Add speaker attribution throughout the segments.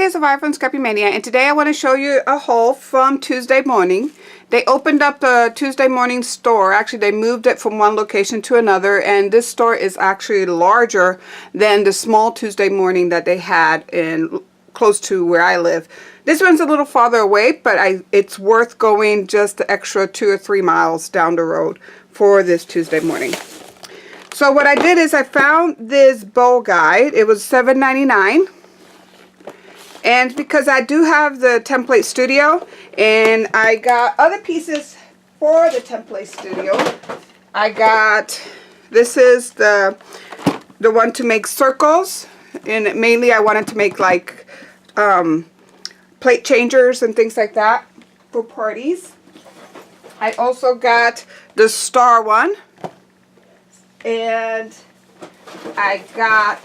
Speaker 1: it's Survivor from Scrappy Mania, and today I want to show you a haul from Tuesday morning. They opened up the Tuesday morning store. Actually, they moved it from one location to another, and this store is actually larger than the small Tuesday morning that they had in close to where I live. This one's a little farther away, but it's worth going just the extra 2 or 3 miles down the road for this Tuesday morning. So what I did is I found this bow guide. It was $7.99. And because I do have the template studio and I got other pieces for the template studio, I got, this is the one to make circles, and mainly I wanted to make like plate changers and things like that for parties. I also got the star one, and I got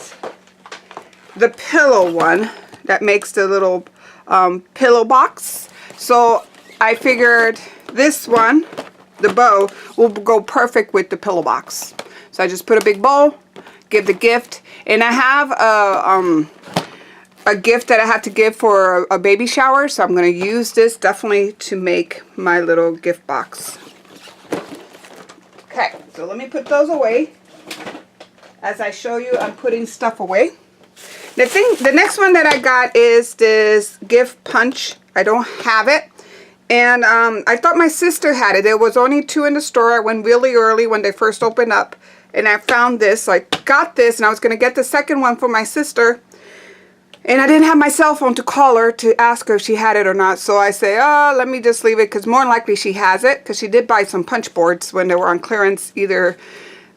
Speaker 1: the pillow one that makes the little pillow box. So I figured this one, the bow, will go perfect with the pillow box. So I just put a big bow, give the gift, and I have a gift that I have to give for a baby shower, so I'm going to use this definitely to make my little gift box. Okay, so let me put those away. As I show you, I'm putting stuff away. The next one that I got is this gift punch. I don't have it, and I thought my sister had it. There was only 2 in the store. I went really early when they first opened up, and I found this. So I got this, and I was going to get the second one for my sister, and I didn't have my cell phone to call her to ask her if she had it or not. So I say, oh, let me just leave it, because more than likely she has it, because she did buy some punch boards when they were on clearance, either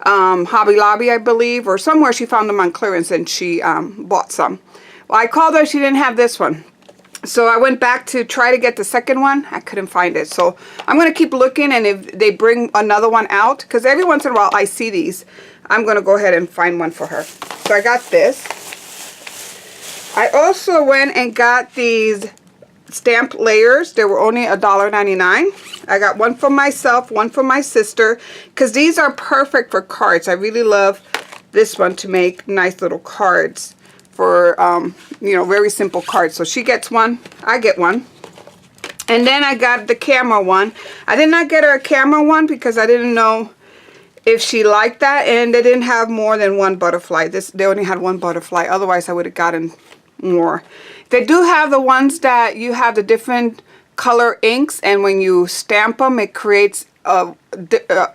Speaker 1: Hobby Lobby, I believe, or somewhere she found them on clearance, and she bought some. Well, I called her, she didn't have this one. So I went back to try to get the second one. I couldn't find it. So I'm going to keep looking, and if they bring another one out, because every once in a while I see these, I'm going to go ahead and find one for her. So I got this. I also went and got these stamped layers. They were only $1.99. I got one for myself, one for my sister, because these are perfect for cards. I really love this one to make nice little cards for, you know, very simple cards. So she gets one, I get one. And then I got the camera one. I did not get her a camera one because I didn't know if she liked that, and they didn't have more than one butterfly. They only had one butterfly. Otherwise, I would have gotten more. They do have the ones that you have the different color inks, and when you stamp them, it creates an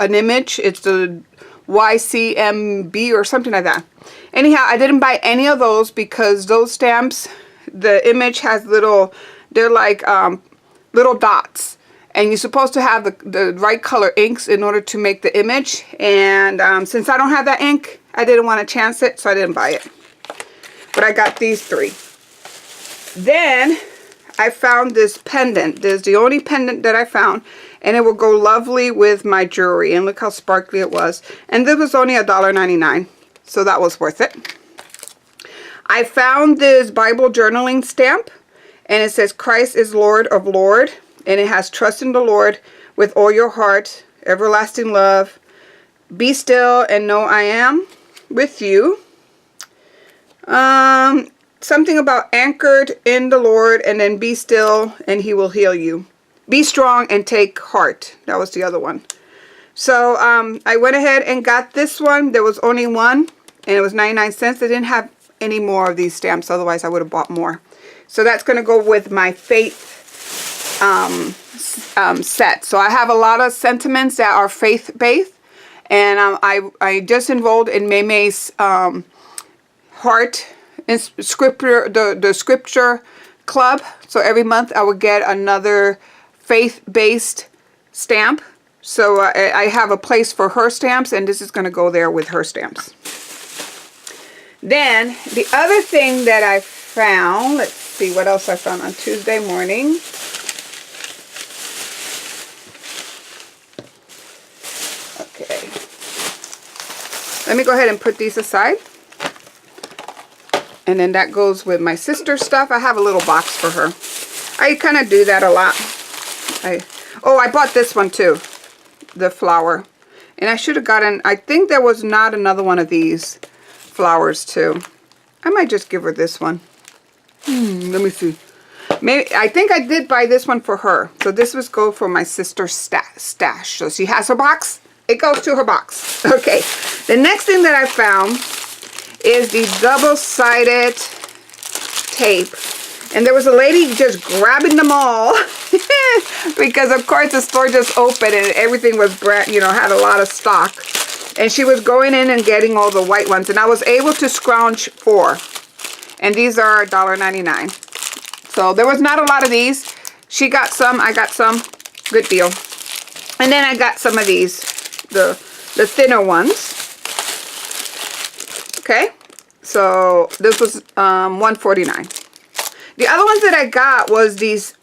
Speaker 1: image. It's the YCMB or something like that. Anyhow, I didn't buy any of those because those stamps, the image has little, they're like little dots, and you're supposed to have the right color inks in order to make the image. And since I don't have that ink, I didn't want to chance it, so I didn't buy it. But I got these 3. Then I found this pendant. This is the only pendant that I found, and it will go lovely with my jewelry. And look how sparkly it was. And this was only $1.99, so that was worth it. I found this Bible journaling stamp, and it says Christ is Lord of Lord, and it has trust in the Lord with all your heart, everlasting love, be still and know I am with you. Something about anchored in the Lord, and then be still and he will heal you. Be strong and take heart. That was the other one. So I went ahead and got this one. There was only one, and it was 99 cents. They didn't have any more of these stamps, otherwise I would have bought more. So that's going to go with my faith set. So I have a lot of sentiments that are faith-based, and I just enrolled in Maymay's heart in scripture, the scripture club. So every month I would get another faith-based stamp. So I have a place for her stamps, and this is going to go there with her stamps. Then the other thing that I found, let's see what else I found on Tuesday morning. Okay, let me go ahead and put these aside. And then that goes with my sister's stuff. I have a little box for her. I kind of do that a lot. I bought this one too, the flower. And I should have gotten, I think there was not another one of these flowers too. I might just give her this one. Let me see. Maybe I think I did buy this one for her. So this was go for my sister's stash. So she has her box. It goes to her box. Okay. The next thing that I found is the double-sided tape. And there was a lady just grabbing them all because of course the store just opened and everything was brand, you know, had a lot of stock. And she was going in and getting all the white ones, and I was able to scrounge 4. And these are $1.99. So there was not a lot of these. She got some, I got some. Good deal. And then I got some of these, the thinner ones. Okay. So this was $1.49. The other ones that I got was these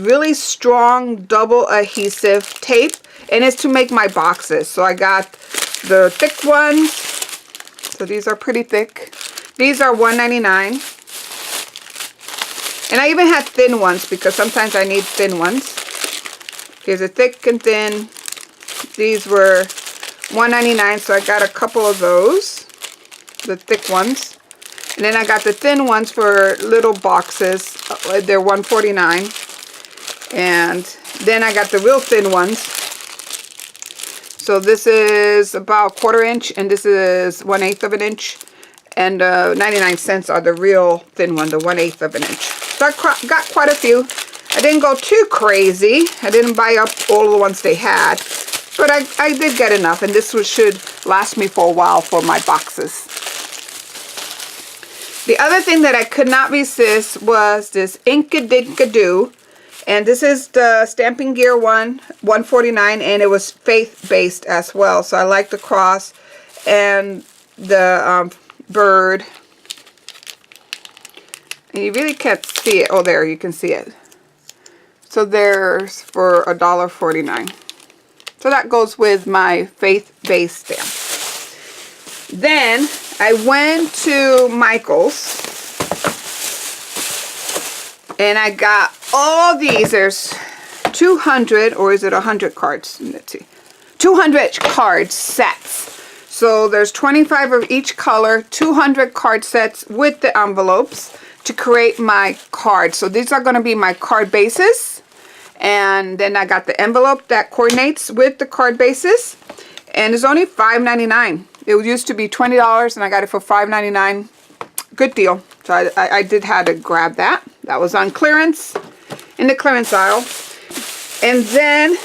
Speaker 1: really strong double adhesive tape, and it's to make my boxes. So I got the thick ones. So these are pretty thick. These are $1.99. And I even had thin ones because sometimes I need thin ones. Here's a thick and thin. These were $1.99, so I got a couple of those, the thick ones. And then I got the thin ones for little boxes. They're $1.49. And then I got the real thin ones. So this is about 1/4 inch, and this is 1/8 of an inch. And 99 cents are the real thin one, the 1/8 of an inch. So I got quite a few. I didn't go too crazy. I didn't buy up all the ones they had. But I did get enough, and this should last me for a while for my boxes. The other thing that I could not resist was this Inkadinkado. And this is the Stamping Gear one, $1.49, and it was faith-based as well. So I like the cross and the bird. And you really can't see it. Oh, there, you can see it. So there's for $1.49. So that goes with my faith-based stamp. Then I went to Michael's and I got all these. There's 200, or is it 100 cards? Let's see. 200 card sets. So there's 25 of each color, 200 card sets with the envelopes to create my cards. So these are going to be my card bases. And then I got the envelope that coordinates with the card bases. And it's only $5.99. It used to be $20 and I got it for $5.99. Good deal. So I did have to grab that. That was on clearance, in the clearance aisle. And then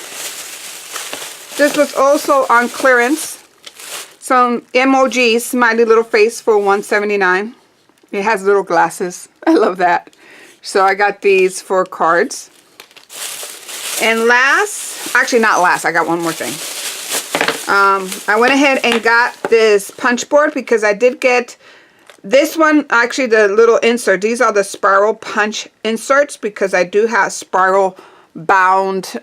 Speaker 1: this was also on clearance. Some emojis, smiley little face for $1.79. It has little glasses. I love that. So I got these for cards. And last, actually not last, I got one more thing. I went ahead and got this punch board because I did get this one, actually the little insert. These are the spiral punch inserts because I do have spiral bound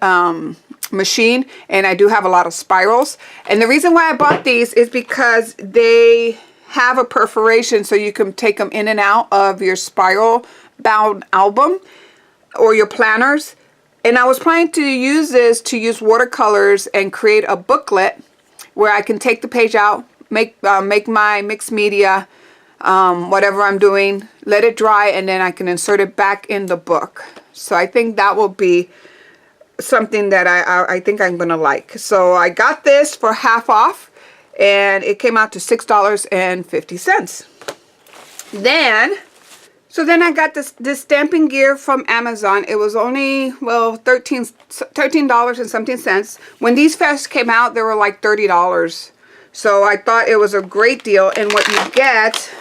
Speaker 1: machine, and I do have a lot of spirals. And the reason why I bought these is because they have a perforation so you can take them in and out of your spiral bound album or your planners. And I was planning to use this to use watercolors and create a booklet where I can take the page out, make my mixed media, whatever I'm doing, let it dry, and then I can insert it back in the book. So I think that will be something that I think I'm going to like. So I got this for half off, and it came out to $6.50. So then I got this stamping gear from Amazon. It was only, well, $13 and something cents. When these first came out, they were like $30. So I thought it was a great deal. And what you get,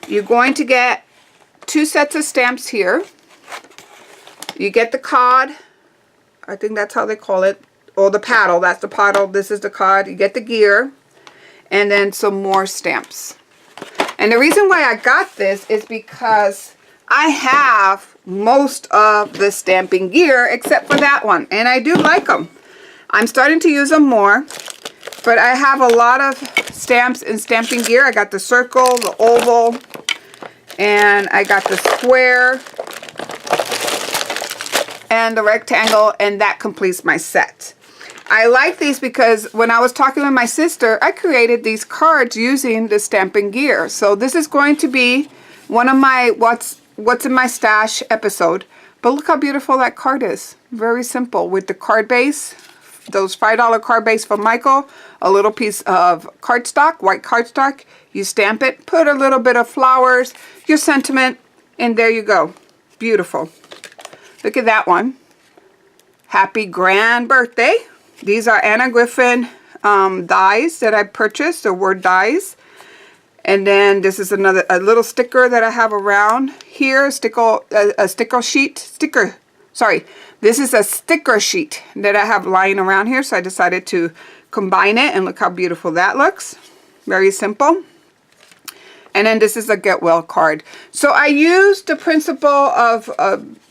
Speaker 1: you're going to get 2 sets of stamps here. You get the card. I think that's how they call it. Or the paddle. That's the paddle. This is the card. You get the gear. And then some more stamps. And the reason why I got this is because I have most of the stamping gear except for that one. And I do like them. I'm starting to use them more. But I have a lot of stamps and stamping gear. I got the circle, the oval, and I got the square and the rectangle, and that completes my set. I like these because when I was talking with my sister, I created these cards using the stamping gear. So this is going to be one of my what's in my stash episode. But look how beautiful that card is. Very simple with the card base. Those $5 card base from Michael. A little piece of cardstock, white cardstock. You stamp it, put a little bit of flowers, your sentiment, and there you go. Beautiful. Look at that one. Happy grand birthday. These are Anna Griffin dies that I purchased, the word dies. And then this is a little sticker that I have around here, a sticker sheet. This is a sticker sheet that I have lying around here, so I decided to combine it, and look how beautiful that looks. Very simple. And then this is a get well card. So I used the principle of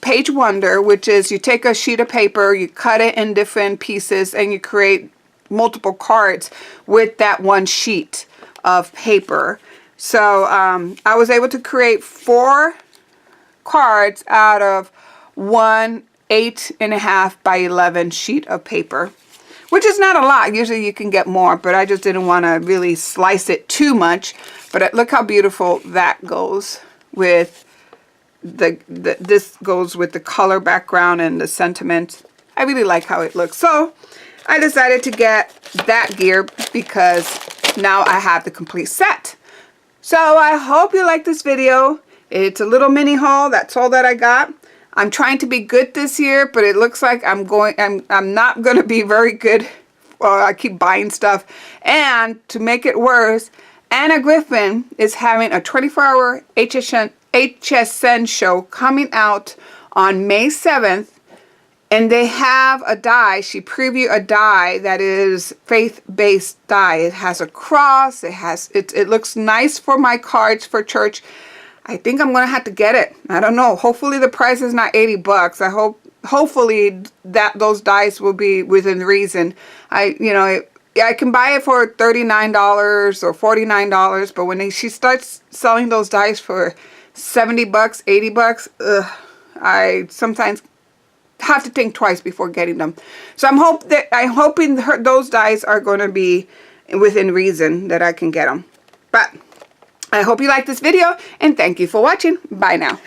Speaker 1: Page Wonder, which is you take a sheet of paper, you cut it in different pieces, and you create multiple cards with that one sheet of paper. So I was able to create 4 cards out of one 8.5 by 11 sheet of paper, which is not a lot. Usually you can get more, but I just didn't want to really slice it too much. But look how beautiful that goes with this goes with the color background and the sentiment. I really like how it looks. So I decided to get that gear because now I have the complete set. So I hope you like this video. It's a little mini haul. That's all that I got. I'm trying to be good this year, but it looks like I'm not going to be very good. Well, I keep buying stuff. And to make it worse, Anna Griffin is having a 24-hour HSN show coming out on May 7th. And they have a die. She previewed a die that is faith-based die. It has a cross. It looks nice for my cards for church. I think I'm gonna have to get it. I don't know. Hopefully the price is not 80 bucks. Hopefully those dice will be within reason. I can buy it for $39 or $49, but when she starts selling those dice for 70 bucks, 80 bucks, I sometimes have to think twice before getting them. So I'm hoping those dice are going to be within reason that I can get them. But I hope you like this video, and thank you for watching. Bye now.